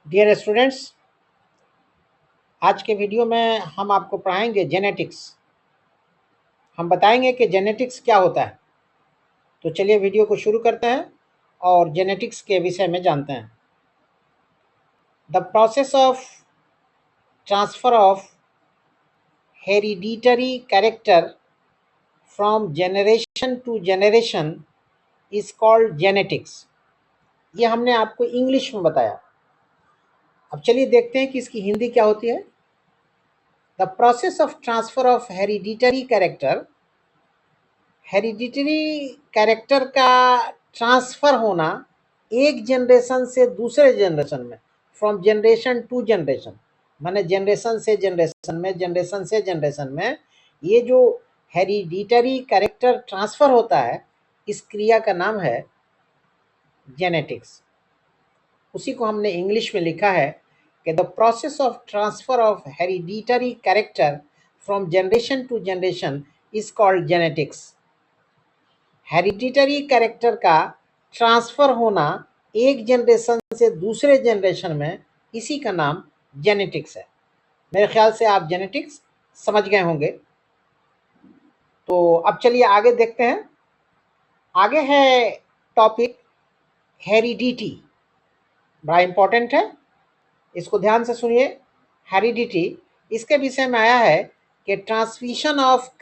Dear students, आज के video में हम आपको पढ़ाएंगे जेनेटिक्स। हम बताएंगे कि जेनेटिक्स क्या होता है। तो चलिए वीडियो को शुरू करते हैं और जेनेटिक्स के विषय में जानते हैं। The process of transfer of hereditary character from generation to generation is called genetics. ये हमने आपको इंग्लिश में बताया। अब चलिए देखते हैं कि इसकी हिंदी क्या होती है। The process of transfer of hereditary character, hereditary character का ट्रांसफ़र होना एक जनरेशन से दूसरे जनरेशन में, फ्रॉम जनरेशन टू जनरेशन, माने जनरेशन से जनरेशन में, जनरेशन से जनरेशन में, ये जो हेरिडिटरी कैरेक्टर ट्रांसफ़र होता है, इस क्रिया का नाम है जेनेटिक्स। उसी को हमने इंग्लिश में लिखा है कि the process of transfer of hereditary character from generation to generation is called genetics. Hereditary character का ट्रांसफ़र होना एक जनरेशन से दूसरे जनरेशन में, इसी का नाम जेनेटिक्स है। मेरे ख्याल से आप जेनेटिक्स समझ गए होंगे। तो अब चलिए आगे देखते हैं। आगे है टॉपिक हेरिडिटी। बड़ा इंपॉर्टेंट है, इसको ध्यान से सुनिए। हेरिडिटी, इसके विषय में आया है कि transmission of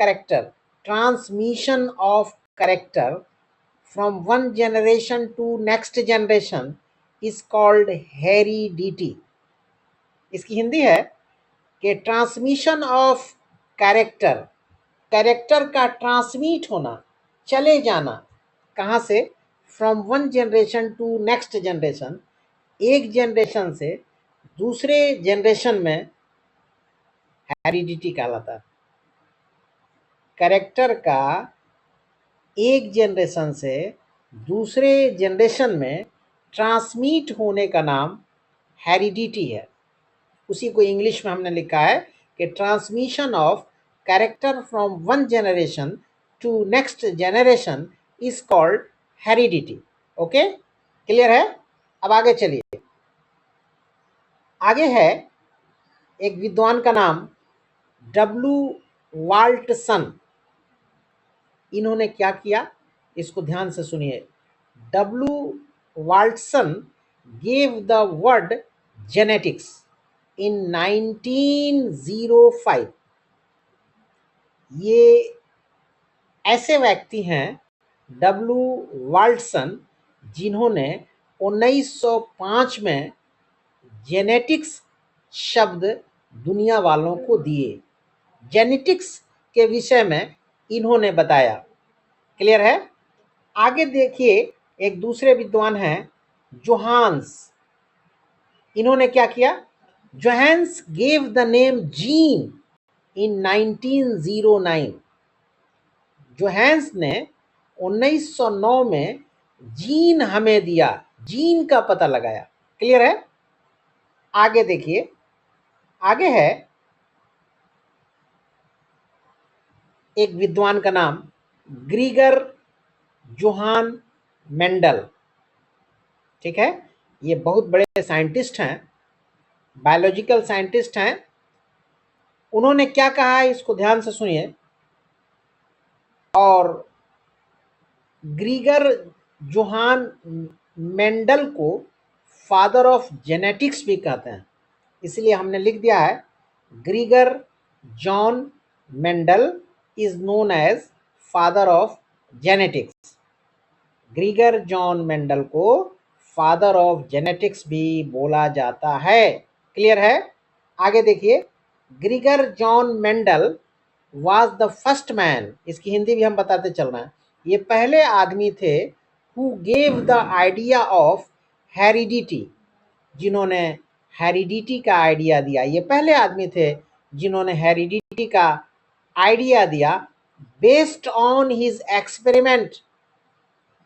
character from one generation to next generation is called heredity। इसकी हिंदी है कि ट्रांसमिशन ऑफ कैरेक्टर, कैरेक्टर का ट्रांसमिट होना, चले जाना, कहाँ से? From one generation to next generation, एक जनरेशन से दूसरे जनरेशन में हेरिडिटी कहलाता है। कैरेक्टर का एक जनरेशन से दूसरे जनरेशन में ट्रांसमिट होने का नाम हेरिडिटी है। उसी को इंग्लिश में हमने लिखा है कि transmission of character from one generation to next generation is called heredity. Okay, clear है? अब आगे चलिए। आगे है एक विद्वान का नाम डब्ल्यू वाल्टसन। इन्होंने क्या किया, इसको ध्यान से सुनिए। डब्ल्यू वाल्टसन gave the word genetics in 1905। ये ऐसे व्यक्ति हैं डब्ल्यू वाल्टसन, जिन्होंने 1905 में जेनेटिक्स शब्द दुनिया वालों को दिए। जेनेटिक्स के विषय में इन्होंने बताया। क्लियर है? आगे देखिए, एक दूसरे विद्वान हैं जोहान्स। इन्होंने क्या किया? Johannes gave the name gene in 1909। Johannes ने 1909 में जीन हमें दिया, जीन का पता लगाया। क्लियर है? आगे देखिए, आगे है एक विद्वान का नाम ग्रीगर जोहान मेंडल। ठीक है, ये बहुत बड़े साइंटिस्ट हैं, बायोलॉजिकल साइंटिस्ट हैं। उन्होंने क्या कहा है, इसको ध्यान से सुनिए। और ग्रीगर जोहान मेंडल को फादर ऑफ जेनेटिक्स भी कहते हैं, इसलिए हमने लिख दिया है Gregor John Mendel is known as father of genetics. Gregor John Mendel को फादर ऑफ जेनेटिक्स भी बोला जाता है। क्लियर है? आगे देखिए, Gregor John Mendel was the first man. इसकी हिंदी भी हम बताते चल रहे हैं। ये पहले आदमी थे who gave the idea of heredity, जिन्होंने हेरिडिटी का आइडिया दिया। ये पहले आदमी थे जिन्होंने हेरिडिटी का आइडिया दिया, बेस्ड ऑन हिज एक्सपेरिमेंट,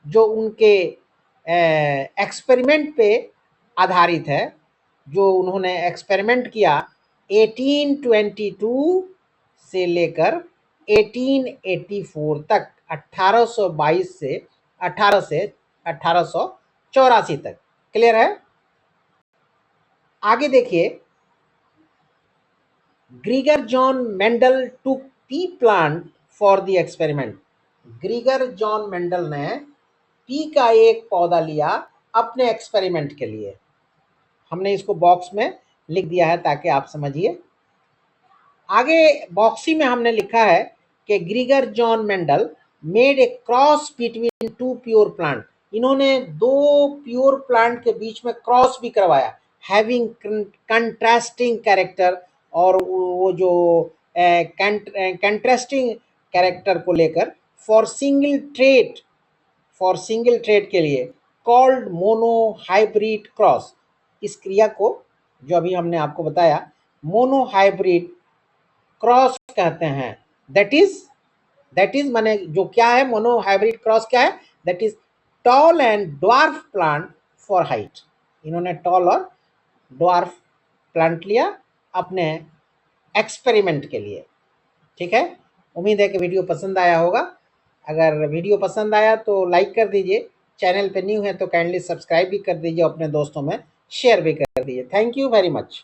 जो उनके एक्सपेरिमेंट पे आधारित है, जो उन्होंने एक्सपेरिमेंट किया 1822 से लेकर 1884 तक, 1822 से 1884 तक। क्लियर है? आगे देखिए, Gregor John Mendel took P plant for the experiment. ग्रीगर John Mendel ने पी का एक पौधा लिया अपने एक्सपेरिमेंट के लिए। हमने इसको बॉक्स में लिख दिया है ताकि आप समझिए। आगे बॉक्सी में हमने लिखा है कि ग्रीगर John Mendel made a cross between two pure plant. इन्होंने दो प्योर प्लांट के बीच में क्रॉस भी करवाया, हैविंग कंट्रास्टिंग कैरेक्टर। और वो जो कंट्रास्टिंग कैरेक्टर को लेकर फॉर सिंगल ट्रेड के लिए कॉल्ड मोनो हाइब्रिड क्रॉस। इस क्रिया को जो अभी हमने आपको बताया मोनो हाइब्रिड क्रॉस कहते हैं। दैट इज माने जो क्या है, मोनो हाइब्रिड क्रॉस क्या है, that is tall and dwarf plant for height. इन्होंने टॉल और ड्वार्फ प्लांट लिया अपने एक्सपेरिमेंट के लिए। ठीक है, उम्मीद है कि वीडियो पसंद आया होगा। अगर वीडियो पसंद आया तो लाइक कर दीजिए, चैनल पे न्यू है तो काइंडली सब्सक्राइब भी कर दीजिए, अपने दोस्तों में शेयर भी कर दीजिए। Thank you very much.